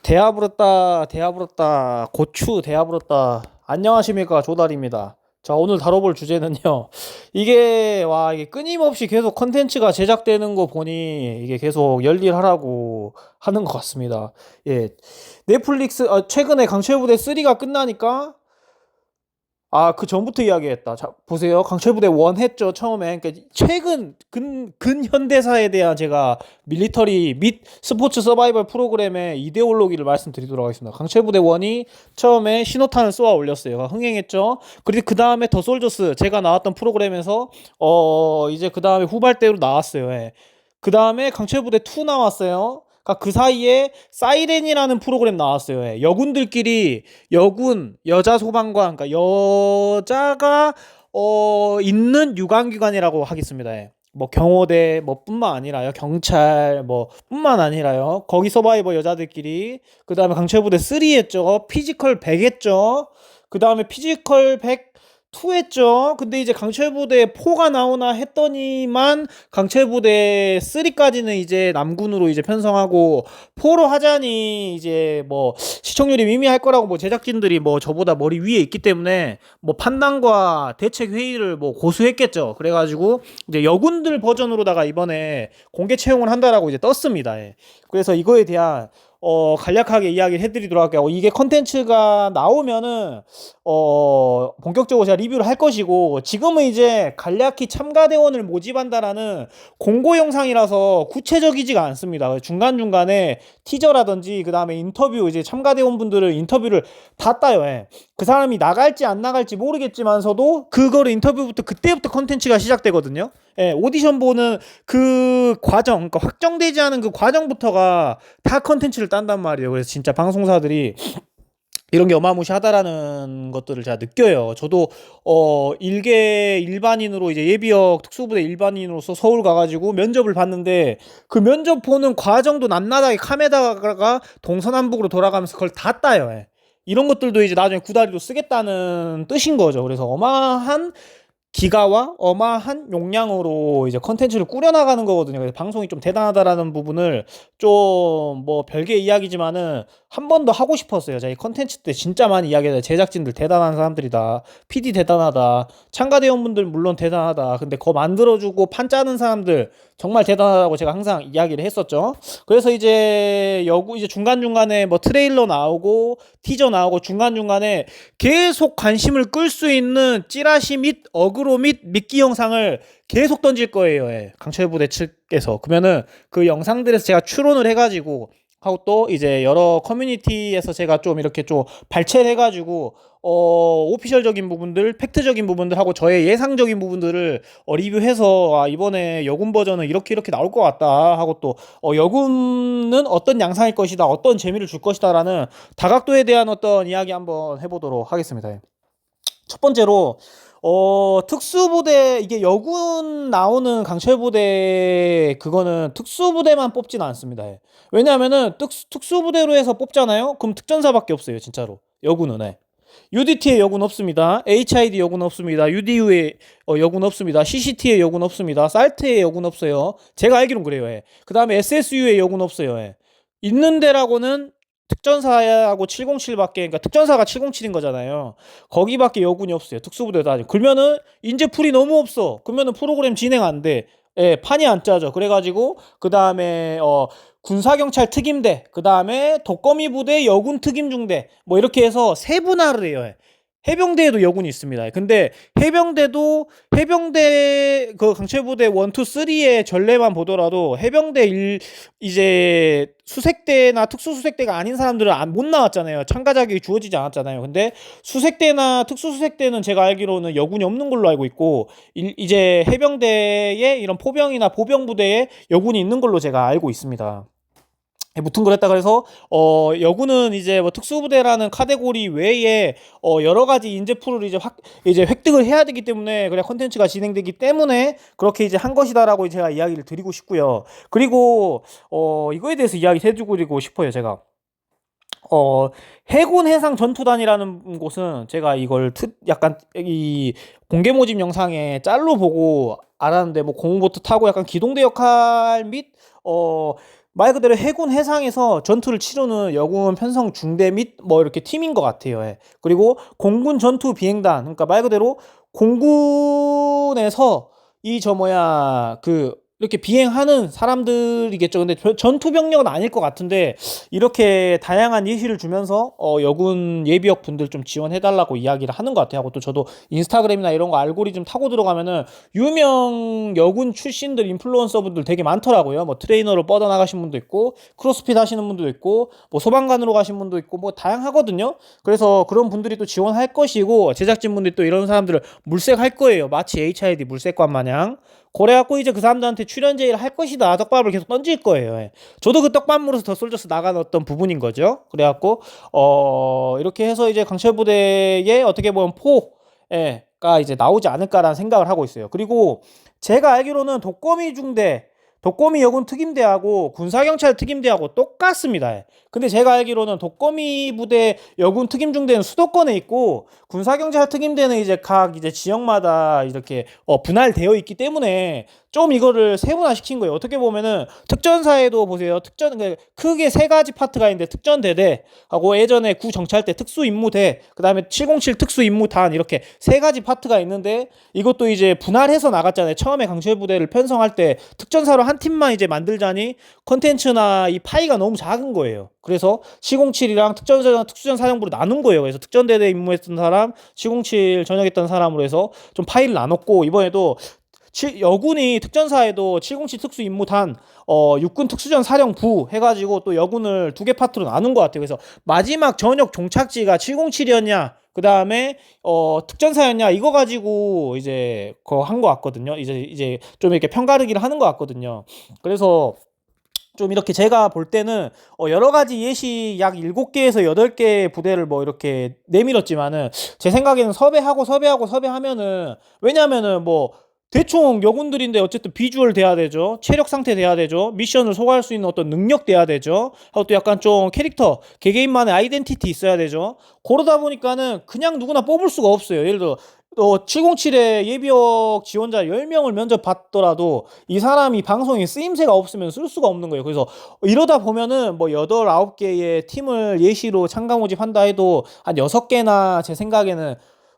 대하부렀다 고추 대하부렀다. 안녕하십니까, 조달입니다. 자, 오늘 다뤄볼 주제는요, 이게 끊임없이 계속 컨텐츠가 제작되는 거 보니 이게 계속 열일하라고 하는 것 같습니다. 예, 넷플릭스 최근에 강철부대 3가 끝나니까, 그 전부터 이야기했다. 자, 보세요. 강철부대 1 했죠, 처음에. 그러니까 최근 근현대사에 대한 제가 밀리터리 및 스포츠 서바이벌 프로그램의 이데올로기를 말씀드리도록 하겠습니다. 강철부대 1이 처음에 신호탄을 쏘아 올렸어요. 흥행했죠. 그리고 그 다음에 더 솔저스, 제가 나왔던 프로그램에서 이제 그 다음에 후발대로 나왔어요. 예. 그 다음에 강철부대 2 나왔어요. 그러니까 그 사이에 사이렌이라는 프로그램 나왔어요. 예. 여군들끼리, 여자 소방관, 그러니까 여자가 있는 유관기관이라고 하겠습니다. 예. 뭐 경호대 뭐 뿐만 아니라요, 경찰 뭐 뿐만 아니라요, 거기 서바이버 여자들끼리. 그 다음에 강철부대 3 했죠. 피지컬 100 했죠. 그 다음에 피지컬 100 2 했죠. 근데 이제 강철부대 4가 나오나 했더니만 강철부대 3까지는 이제 남군으로 이제 편성하고 4로 하자니 이제 뭐 시청률이 미미할 거라고 뭐 제작진들이 뭐 저보다 머리 위에 있기 때문에 뭐 판단과 대책 회의를 뭐 고수했겠죠. 그래가지고 이제 여군들 버전으로다가 이번에 공개 채용을 한다라고 이제 떴습니다. 예. 그래서 이거에 대한 간략하게 이야기를 해드리도록 할게요. 이게 컨텐츠가 나오면은 본격적으로 제가 리뷰를 할 것이고, 지금은 이제 간략히 참가대원을 모집한다라는 공고 영상이라서 구체적이지가 않습니다. 중간중간에 티저라든지 그 다음에 인터뷰, 이제 참가대원분들을 인터뷰를 다 따요. 예. 그 사람이 나갈지 안 나갈지 모르겠지만서도 그거를 인터뷰부터 그때부터 컨텐츠가 시작되거든요. 예, 오디션 보는 그 과정, 그러니까 확정되지 않은 그 과정부터가 다 컨텐츠를 딴단 말이에요. 그래서 진짜 방송사들이 이런 게 어마무시하다라는 것들을 제가 느껴요. 저도 일개 일반인으로, 이제 예비역 특수부대 일반인으로서 서울 가가지고 면접을 봤는데, 그 면접 보는 과정도 낱낱하게 카메라가 동서남북으로 돌아가면서 그걸 다 따요. 예. 이런 것들도 이제 나중에 구다리로 쓰겠다는 뜻인 거죠. 그래서 어마한 기가와 어마한 용량으로 이제 컨텐츠를 꾸려나가는 거거든요. 그래서 방송이 좀 대단하다라는 부분을, 좀 뭐 별개 이야기지만은 한 번 더 하고 싶었어요. 제가 이 컨텐츠 때 진짜 많이 이야기해요. 제작진들 대단한 사람들이다, PD 대단하다, 참가대원분들 물론 대단하다, 근데 그거 만들어주고 판 짜는 사람들 정말 대단하다고 제가 항상 이야기를 했었죠. 그래서 이제 이제 중간중간에 뭐 트레일러 나오고 티저 나오고 중간중간에 계속 관심을 끌 수 있는 찌라시 및 어그로 및 미끼 영상을 계속 던질 거예요. 예. 강철부대 측에서. 그러면은 그 영상들에서 제가 추론을 해가지고 하고, 또 이제 여러 커뮤니티에서 제가 좀 이렇게 좀 발췌를 해가지고 오피셜적인 부분들, 팩트적인 부분들 하고 저의 예상적인 부분들을 리뷰해서, 이번에 여군 버전은 이렇게 이렇게 나올 것 같다 하고, 또 여군은 어떤 양상일 것이다, 어떤 재미를 줄 것이다라는 다각도에 대한 어떤 이야기 한번 해보도록 하겠습니다. 첫 번째로 특수부대, 이게 여군 나오는 강철부대, 그거는 특수부대만 뽑지는 않습니다. 왜냐하면은 특수부대로 해서 뽑잖아요. 그럼 특전사밖에 없어요, 진짜로. 여군은. UDT에 여군 없습니다. HID 여군 없습니다. UDU에 여군 없습니다. CCT에 여군 없습니다. 살트에 여군 없어요. 제가 알기론 그래요. 그 다음에 SSU에 여군 없어요. 있는 데라고는 특전사하고 707밖에, 그러니까 특전사가 707인 거잖아요. 거기밖에 여군이 없어요. 특수부대도 아니고. 그러면은 인재풀이 너무 없어. 그러면은 프로그램 진행 안 돼. 예, 판이 안 짜져. 그래가지고 그 다음에 군사경찰 특임대, 그 다음에 독거미 부대 여군 특임중대, 뭐 이렇게 해서 세분화를 해요. 해병대에도 여군이 있습니다. 근데 해병대 그 강철부대 1, 2, 3의 전례만 보더라도 이제 수색대나 특수수색대가 아닌 사람들은 못 나왔잖아요. 참가 자격이 주어지지 않았잖아요. 근데 수색대나 특수수색대는 제가 알기로는 여군이 없는 걸로 알고 있고, 이제 해병대에 이런 포병이나 보병부대에 여군이 있는 걸로 제가 알고 있습니다. 무튼 그랬다 그래서 여군은 이제 뭐 특수부대라는 카테고리 외에 여러 가지 인재풀을 이제 획득을 해야 되기 때문에, 그래 컨텐츠가 진행되기 때문에 그렇게 이제 한 것이다라고 제가 이야기를 드리고 싶고요. 그리고 이거에 대해서 이야기 해주고 싶어요. 제가 해군 해상 전투단이라는 곳은, 제가 이걸 약간 이 공개 모집 영상에 짤로 보고 알았는데, 뭐 고무보트 타고 약간 기동대 역할 및 말 그대로 해군 해상에서 전투를 치르는 여군 편성 중대 및 뭐 이렇게 팀인 것 같아요. 예. 그리고 공군 전투 비행단, 그러니까 말 그대로 공군에서 이 저 뭐야 그 이렇게 비행하는 사람들이겠죠. 근데 전투 병력은 아닐 것 같은데 이렇게 다양한 예시를 주면서 여군 예비역 분들 좀 지원해 달라고 이야기를 하는 것 같아요. 하고 또 저도 인스타그램이나 이런 거 알고리즘 타고 들어가면은 유명 여군 출신들 인플루언서 분들 되게 많더라고요. 뭐 트레이너로 뻗어 나가신 분도 있고 크로스핏 하시는 분도 있고 뭐 소방관으로 가신 분도 있고 뭐 다양하거든요. 그래서 그런 분들이 또 지원할 것이고 제작진 분들이 또 이런 사람들을 물색할 거예요. 마치 HID 물색관 마냥. 그래갖고 이제 그 사람들한테 출연 제의를 할 것이다. 떡밥을 계속 던질 거예요. 예. 저도 그 떡밥으로서 더 솔져서 나간 어떤 부분인 거죠. 그래갖고 이렇게 해서 이제 강철 부대에 어떻게 보면 포가 이제 나오지 않을까라는 생각을 하고 있어요. 그리고 제가 알기로는 독거미 중대, 독거미 여군 특임대하고 군사경찰 특임대하고 똑같습니다. 예. 근데 제가 알기로는 독거미 부대 여군 특임중대는 수도권에 있고 군사경찰 특임대는 이제 각 이제 지역마다 이렇게 분할되어 있기 때문에 좀 이거를 세분화 시킨 거예요. 어떻게 보면은 특전사에도 보세요. 크게 세 가지 파트가 있는데 특전대대하고 예전에 구정찰대 특수임무대, 그다음에 707 특수임무단 이렇게 세 가지 파트가 있는데 이것도 이제 분할해서 나갔잖아요. 처음에 강철부대를 편성할 때 특전사로 한 팀만 이제 만들자니 컨텐츠나 이 파이가 너무 작은 거예요. 그래서 707이랑 특수전 사령부로 나눈 거예요. 그래서 특전대대 임무했던 사람, 707 전역했던 사람으로 해서 좀 파이를 나눴고 이번에도 여군이 특전사에도 707 특수임무단, 육군 특수전 사령부 해가지고 또 여군을 두 개 파트로 나눈 것 같아요. 그래서 마지막 전역 종착지가 707이었냐, 그 다음에 특전사였냐 이거 가지고 이제 그거 한 것 같거든요. 이제 좀 이렇게 편가르기를 하는 것 같거든요. 그래서 좀 이렇게 제가 볼 때는 여러 가지 예시 약 7개에서 8개 부대를 뭐 이렇게 내밀었지만은 제 생각에는 섭외하면은 왜냐면은 뭐 대충 여군들인데 어쨌든 비주얼 돼야 되죠. 체력 상태 돼야 되죠. 미션을 소화할 수 있는 어떤 능력 돼야 되죠. 하고 또 약간 좀 캐릭터, 개개인만의 아이덴티티 있어야 되죠. 그러다 보니까는 그냥 누구나 뽑을 수가 없어요. 예를 들어 707에 예비역 지원자 10명을 면접 봤더라도 이 사람이 방송에 쓰임새가 없으면 쓸 수가 없는 거예요. 그래서 이러다 보면은 뭐 8, 9개의 팀을 예시로 참가 모집한다 해도 한 6개나 제 생각에는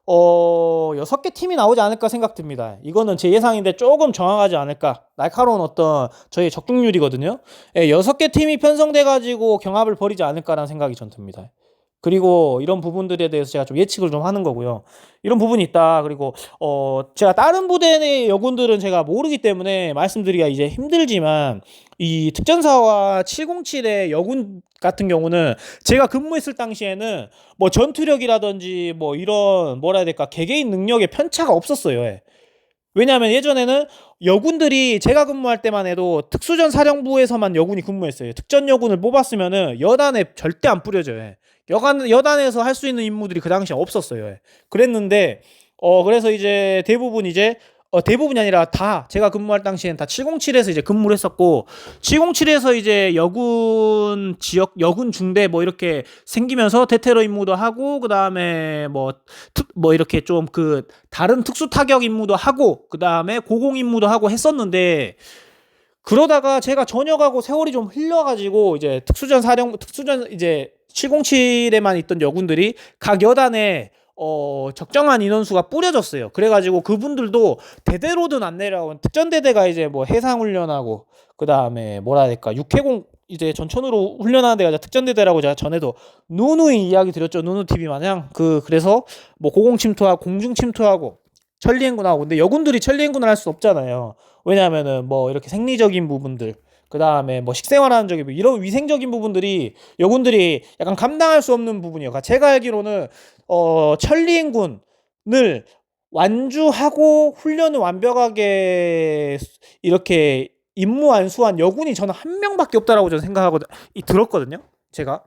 6개 팀이 나오지 않을까 생각됩니다. 이거는 제 예상인데 조금 정확하지 않을까. 날카로운 어떤 저희 적중률이거든요. 6개 팀이 편성돼가지고 경합을 벌이지 않을까라는 생각이 전 듭니다. 그리고 이런 부분들에 대해서 제가 좀 예측을 좀 하는 거고요. 이런 부분이 있다. 그리고 제가 다른 부대 내 여군들은 제가 모르기 때문에 말씀드리기가 이제 힘들지만 이 특전사와 707의 여군 같은 경우는 제가 근무했을 당시에는 뭐 전투력이라든지 뭐 이런 뭐라 해야 될까 개개인 능력에 편차가 없었어요. 예. 왜냐하면 예전에는 여군들이 제가 근무할 때만 해도 특수전 사령부에서만 여군이 근무했어요. 특전 여군을 뽑았으면은 여단에 절대 안 뿌려져요. 예. 여단에서 할 수 있는 임무들이 그 당시에 없었어요. 예. 그랬는데 그래서 이제 대부분이 아니라 다 제가 근무할 당시에는 다 707에서 이제 근무를 했었고 707에서 이제 여군 지역 여군 중대 뭐 이렇게 생기면서 대테러 임무도 하고 그다음에 뭐 이렇게 좀 그 다른 특수 타격 임무도 하고 그다음에 고공 임무도 하고 했었는데 그러다가 제가 전역하고 세월이 좀 흘러가지고 이제 특수전 이제 707에만 있던 여군들이 각 여단에 적정한 인원수가 뿌려졌어요. 그래가지고 그분들도 대대로든 안 내려가고 특전대대가 이제 뭐 해상훈련하고 그 다음에 뭐라 해야 될까 육해공 이제 전천으로 훈련하는 데가 특전대대라고 제가 전에도 누누이 이야기 드렸죠. 누누TV 마냥 그래서 뭐 고공침투하고 공중침투하고 천리행군하고 근데 여군들이 천리행군을 할 수 없잖아요. 왜냐하면은 뭐 이렇게 생리적인 부분들 그 다음에 뭐 식생활하는 적이 이런 위생적인 부분들이 여군들이 약간 감당할 수 없는 부분이에요. 그러니까 제가 알기로는 천리행군을 완주하고 훈련을 완벽하게 이렇게 임무 안수한 여군이 저는 한 명밖에 없다라고 저는 생각하고 들었거든요. 제가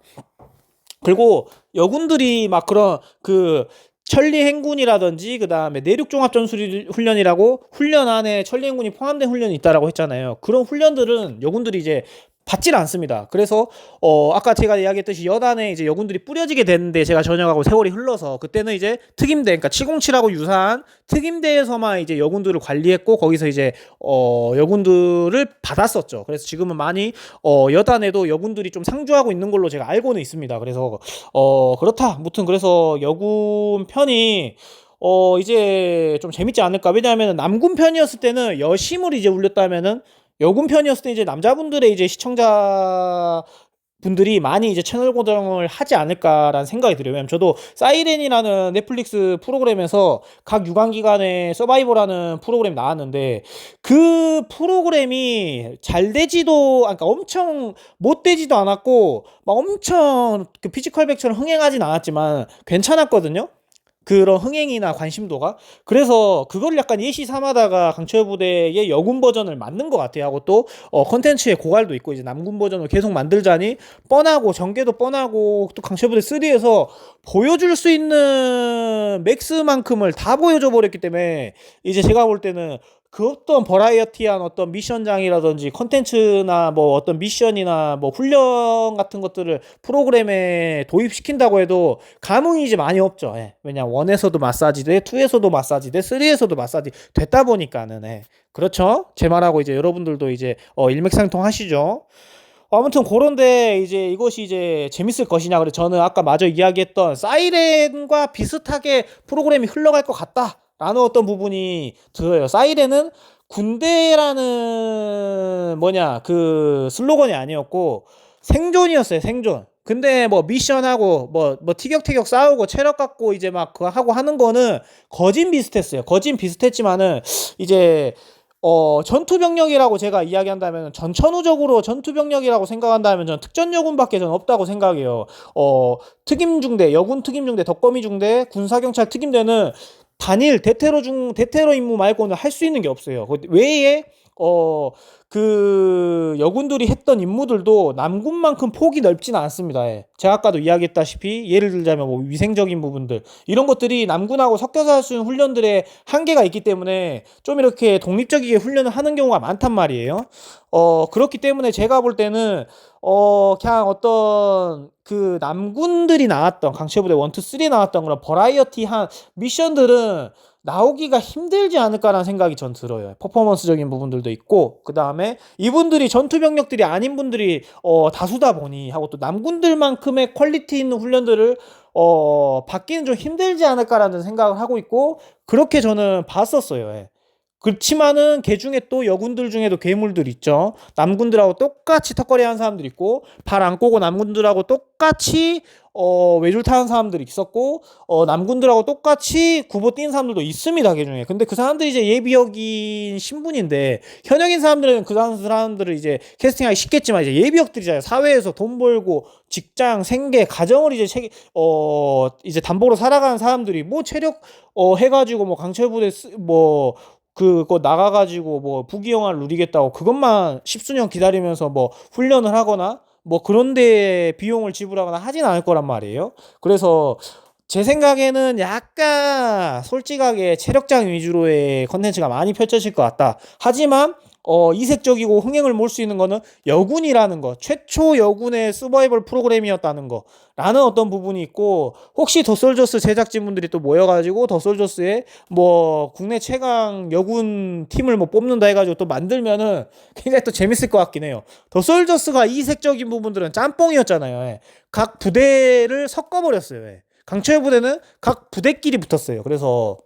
그리고 여군들이 막 그런 천리행군이라든지 그 다음에 내륙종합전술훈련이라고 훈련 안에 천리행군이 포함된 훈련이 있다라고 했잖아요. 그런 훈련들은 여군들이 이제 받질 않습니다. 그래서 아까 제가 이야기했듯이 여단에 이제 여군들이 뿌려지게 됐는데 제가 전역하고 세월이 흘러서 그때는 이제 특임대, 그러니까 707하고 유사한 특임대에서만 이제 여군들을 관리했고 거기서 이제 여군들을 받았었죠. 그래서 지금은 많이 여단에도 여군들이 좀 상주하고 있는 걸로 제가 알고는 있습니다. 그래서 그렇다. 무튼 그래서 여군 편이 이제 좀 재밌지 않을까. 왜냐하면 남군 편이었을 때는 여심을 이제 울렸다면은 여군 편이었을 때 이제 남자분들의 이제 시청자 분들이 많이 이제 채널 고정을 하지 않을까라는 생각이 들어요. 왜냐면 저도 사이렌이라는 넷플릭스 프로그램에서 각 유관기관의 서바이벌하는 프로그램 나왔는데 그 프로그램이 잘 되지도, 그러니까 엄청 못 되지도 않았고 막 엄청 그 피지컬백처럼 흥행하진 않았지만 괜찮았거든요. 그런 흥행이나 관심도가. 그래서 그걸 약간 예시 삼아다가 강철 부대의 여군 버전을 만든 것 같아요. 하고 또 컨텐츠의 고갈도 있고 이제 남군 버전을 계속 만들자니 뻔하고 전개도 뻔하고 또 강철 부대 3에서 보여줄 수 있는 맥스만큼을 다 보여줘 버렸기 때문에 이제 제가 볼 때는 그 어떤 버라이어티한 어떤 미션장이라든지 컨텐츠나 뭐 어떤 미션이나 뭐 훈련 같은 것들을 프로그램에 도입시킨다고 해도 감흥이 이제 많이 없죠. 예. 왜냐 1에서도 마사지 돼, 2에서도 마사지 돼, 3에서도 마사지 됐다 보니까는. 예. 그렇죠? 제 말하고 이제 여러분들도 이제 일맥상통 하시죠. 아무튼 그런데 이제 이것이 이제 재밌을 것이냐. 그래서 저는 아까 마저 이야기했던 사이렌과 비슷하게 프로그램이 흘러갈 것 같다 라는 어떤 부분이 들어요. 사이렌은 군대라는 그 슬로건이 아니었고 생존이었어요. 생존. 근데 뭐 미션하고 뭐 티격태격 싸우고 체력 갖고 이제 막 그거 하고 하는 거는 거진 비슷했어요. 거진 비슷했지만은 이제 전투병력이라고 제가 이야기한다면 전천후적으로 전투병력이라고 생각한다면 저는 특전여군밖에 저는 없다고 생각해요. 특임중대, 여군 특임중대, 덕거미 중대, 군사경찰 특임대는 단일 대테러 임무 말고는 할 수 있는 게 없어요. 그 외에 그 여군들이 했던 임무들도 남군만큼 폭이 넓지는 않습니다. 예. 제가 아까도 이야기했다시피 예를 들자면 뭐 위생적인 부분들 이런 것들이 남군하고 섞여서 할 수 있는 훈련들의 한계가 있기 때문에 좀 이렇게 독립적이게 훈련을 하는 경우가 많단 말이에요. 그렇기 때문에 제가 볼 때는 그냥 어떤 그 남군들이 나왔던 강체부대 1, 2, 3에 나왔던 그런 버라이어티한 미션들은 나오기가 힘들지 않을까라는 생각이 전 들어요. 퍼포먼스적인 부분들도 있고 그 다음에 이분들이 전투병력들이 아닌 분들이 다수다 보니 하고 또 남군들만큼의 퀄리티 있는 훈련들을 받기는 좀 힘들지 않을까라는 생각을 하고 있고 그렇게 저는 봤었어요. 예. 그렇지만은 걔 중에 또 여군들 중에도 괴물들 있죠. 남군들하고 똑같이 턱걸이 하는 사람들 있고 발 안 꼬고 남군들하고 똑같이 외줄 타는 사람들이 있었고 남군들하고 똑같이 구보 뛴 사람들도 있습니다. 걔 중에. 근데 그 사람들이 이제 예비역인 신분인데 현역인 사람들은 그 사람들을 이제 캐스팅하기 쉽겠지만 이제 예비역들이잖아요. 사회에서 돈 벌고 직장, 생계, 가정을 이제 이제 담보로 살아가는 사람들이 뭐 체력 해가지고 뭐 강철부대 뭐 그거 나가가지고 뭐 부귀영화를 누리겠다고 그것만 십수년 기다리면서 뭐 훈련을 하거나 뭐 그런데 비용을 지불하거나 하진 않을 거란 말이에요. 그래서 제 생각에는 약간 솔직하게 체력장 위주로의 컨텐츠가 많이 펼쳐질 것 같다. 하지만 이색적이고 흥행을 몰 수 있는 거는 여군이라는 거, 최초 여군의 서바이벌 프로그램이었다는 거 라는 어떤 부분이 있고 혹시 더솔저스 제작진분들이 또 모여가지고 더솔저스의 뭐 국내 최강 여군 팀을 뭐 뽑는다 해가지고 또 만들면은 굉장히 또 재밌을 것 같긴 해요. 더솔저스가 이색적인 부분들은 짬뽕이었잖아요. 예. 각 부대를 섞어버렸어요. 예. 강철 부대는 각 부대끼리 붙었어요. 그래서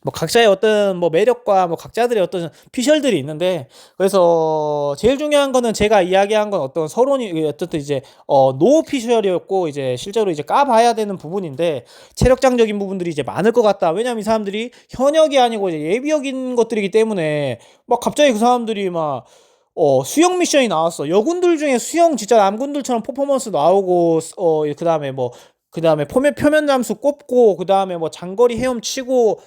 뭐 각자의 어떤 뭐 매력과 뭐 각자들의 어떤 피셜들이 있는데 그래서 제일 중요한 거는 제가 이야기한 건 어떤 서론이 어쨌든 이제 노 피셜이었고 이제 실제로 이제 까봐야 되는 부분인데 체력장적인 부분들이 이제 많을 것 같다. 왜냐면 이 사람들이 현역이 아니고 이제 예비역인 것들이기 때문에 막 갑자기 그 사람들이 막 수영 미션이 나왔어. 여군들 중에 수영 진짜 남군들처럼 퍼포먼스 나오고 그 다음에 표면 잠수 꼽고 그 다음에 뭐 장거리 헤엄치고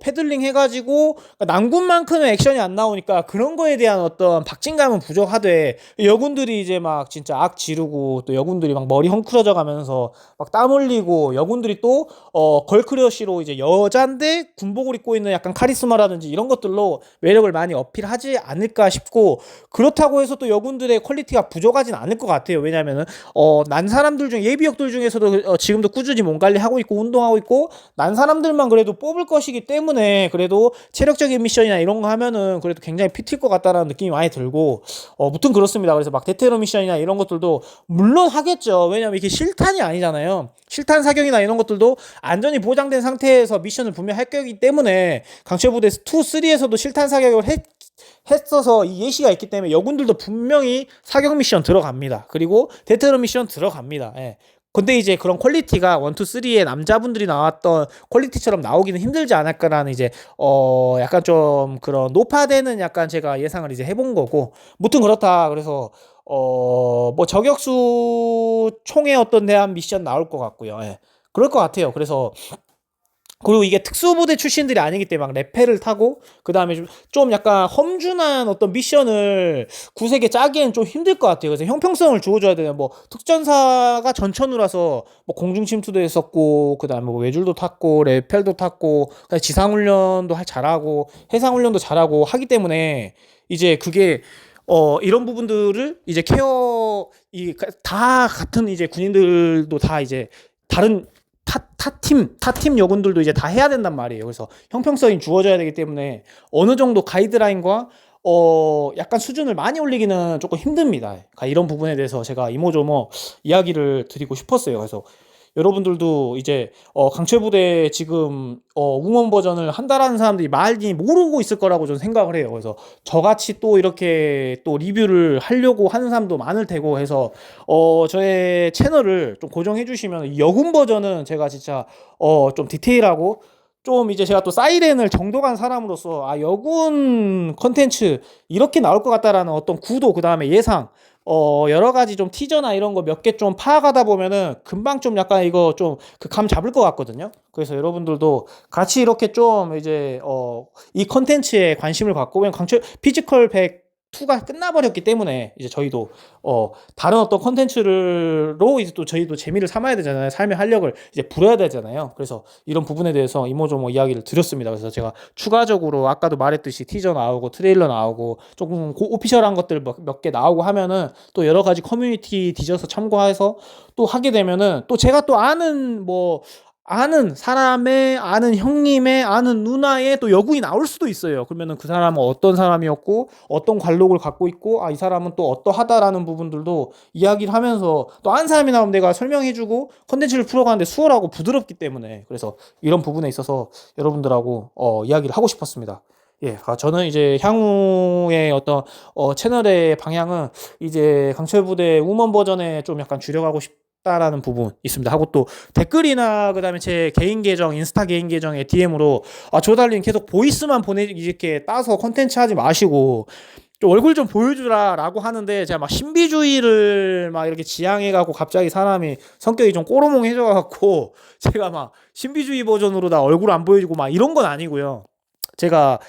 패들링 해가지고 남군만큼의 액션이 안 나오니까 그런 거에 대한 어떤 박진감은 부족하되 여군들이 이제 막 진짜 악 지르고 또 여군들이 막 머리 헝클어져 가면서 막 땀 흘리고 여군들이 또 걸크러쉬로 이제 여잔데 군복을 입고 있는 약간 카리스마라든지 이런 것들로 매력을 많이 어필하지 않을까 싶고 그렇다고 해서 또 여군들의 퀄리티가 부족하진 않을 것 같아요. 왜냐면은 난 사람들 중 예비역들 중에서도 지금도 꾸준히 몸 관리하고 있고 운동하고 있고 난 사람들만 그래도 뽑을 것이기 때문에 그래도 체력적인 미션이나 이런 거 하면은 그래도 굉장히 피트일 것 같다라는 느낌이 많이 들고 무튼 그렇습니다. 그래서 막 대테러 미션이나 이런 것들도 물론 하겠죠. 왜냐면 이게 실탄이 아니잖아요. 실탄 사격이나 이런 것들도 안전이 보장된 상태에서 미션을 분명히 할 거기 때문에 강철부대 2, 3에서도 실탄 사격을 했어서 이 예시가 있기 때문에 여군들도 분명히 사격 미션 들어갑니다. 그리고 데테러 미션 들어갑니다. 예. 근데 이제 그런 퀄리티가 1, 2, 3의 남자분들이 나왔던 퀄리티처럼 나오기는 힘들지 않을까라는 이제 약간 좀 그런 높아되는 약간 제가 예상을 이제 해본 거고 무튼 그렇다. 그래서 뭐 저격수 총의 어떤 대한 미션 나올 것 같고요. 예. 그럴 것 같아요. 그래서 그리고 이게 특수부대 출신들이 아니기 때문에 막 레페를 타고 그 다음에 좀 약간 험준한 어떤 미션을 구색에 짜기엔 좀 힘들 것 같아요. 그래서 형평성을 주어줘야 돼요. 뭐 특전사가 전천후라서 뭐 공중침투도 했었고 그 다음에 뭐 외줄도 탔고 레펠도 탔고 지상훈련도 잘하고 해상훈련도 잘하고 하기 때문에 이제 그게 이런 부분들을 이제 케어 다 같은 이제 군인들도 다 이제 다른 타팀 여군들도 이제 다 해야 된단 말이에요. 그래서 형평성이 주어져야 되기 때문에 어느 정도 가이드라인과 약간 수준을 많이 올리기는 조금 힘듭니다. 그러니까 이런 부분에 대해서 제가 이모저모 이야기를 드리고 싶었어요. 그래서 여러분들도 이제 강철부대 지금 우먼 버전을 한다라는 사람들이 많이 모르고 있을 거라고 저는 생각을 해요. 그래서 저같이 또 이렇게 또 리뷰를 하려고 하는 사람도 많을 테고 해서 저의 채널을 좀 고정해 주시면 여군 버전은 제가 진짜 좀 디테일하고 좀 이제 제가 또 사이렌을 정독한 사람으로서 여군 컨텐츠 이렇게 나올 것 같다라는 어떤 구도 그 다음에 예상 여러 가지 좀 티저나 이런 거 몇 개 좀 파악하다 보면은 금방 좀 약간 이거 좀 그 감 잡을 것 같거든요. 그래서 여러분들도 같이 이렇게 좀 이제 이 컨텐츠에 관심을 갖고 왜냐면 강철 피지컬 102가 끝나버렸기 때문에 이제 저희도 다른 어떤 컨텐츠로 이제 또 저희도 재미를 삼아야 되잖아요. 삶의 활력을 이제 불어야 되잖아요. 그래서 이런 부분에 대해서 이모저모 이야기를 드렸습니다. 그래서 제가 추가적으로 아까도 말했듯이 티저 나오고 트레일러 나오고 조금 오피셜한 것들 몇 개 나오고 하면은 또 여러 가지 커뮤니티 뒤져서 참고해서 또 하게 되면은 또 제가 또 아는 사람의 아는 형님의 아는 누나의 또 여군이 나올 수도 있어요. 그러면은 그 사람은 어떤 사람이었고 어떤 관록을 갖고 있고 이 사람은 또 어떠하다라는 부분들도 이야기를 하면서 또 한 사람이 나오면 내가 설명해주고 컨텐츠를 풀어가는데 수월하고 부드럽기 때문에 그래서 이런 부분에 있어서 여러분들하고 이야기를 하고 싶었습니다. 예, 저는 이제 향후의 어떤 채널의 방향은 이제 강철부대 우먼 버전에 좀 약간 줄여가고 싶다라는 부분 있습니다. 하고 또 댓글이나 그다음에 제 개인 계정 인스타 개인 계정에 DM으로 조달님 계속 보이스만 이렇게 따서 컨텐츠 하지 마시고 좀 얼굴 좀 보여주라라고 하는데 제가 막 신비주의를 막 이렇게 지향해갖고 갑자기 사람이 성격이 좀 꼬로몽해져갖고 제가 막 신비주의 버전으로 나 얼굴 안 보여주고 막 이런 건 아니고요. 제가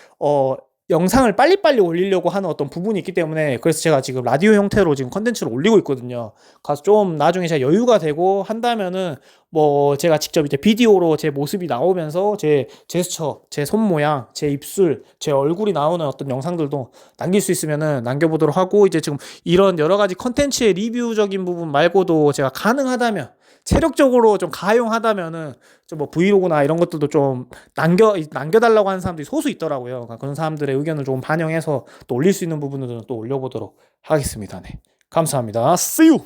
영상을 빨리빨리 올리려고 하는 어떤 부분이 있기 때문에 그래서 제가 지금 라디오 형태로 지금 컨텐츠를 올리고 있거든요. 가서 좀 나중에 제가 여유가 되고 한다면은 뭐 제가 직접 이제 비디오로 제 모습이 나오면서 제 제스처, 제 손 모양, 제 입술, 제 얼굴이 나오는 어떤 영상들도 남길 수 있으면은 남겨보도록 하고 이제 지금 이런 여러 가지 컨텐츠의 리뷰적인 부분 말고도 제가 가능하다면 체력적으로 좀 가용하다면은 좀 뭐 브이로그나 이런 것들도 좀 남겨달라고 하는 사람들이 소수 있더라고요. 그러니까 그런 사람들의 의견을 좀 반영해서 또 올릴 수 있는 부분들은 또 올려보도록 하겠습니다. 네. 감사합니다. See you!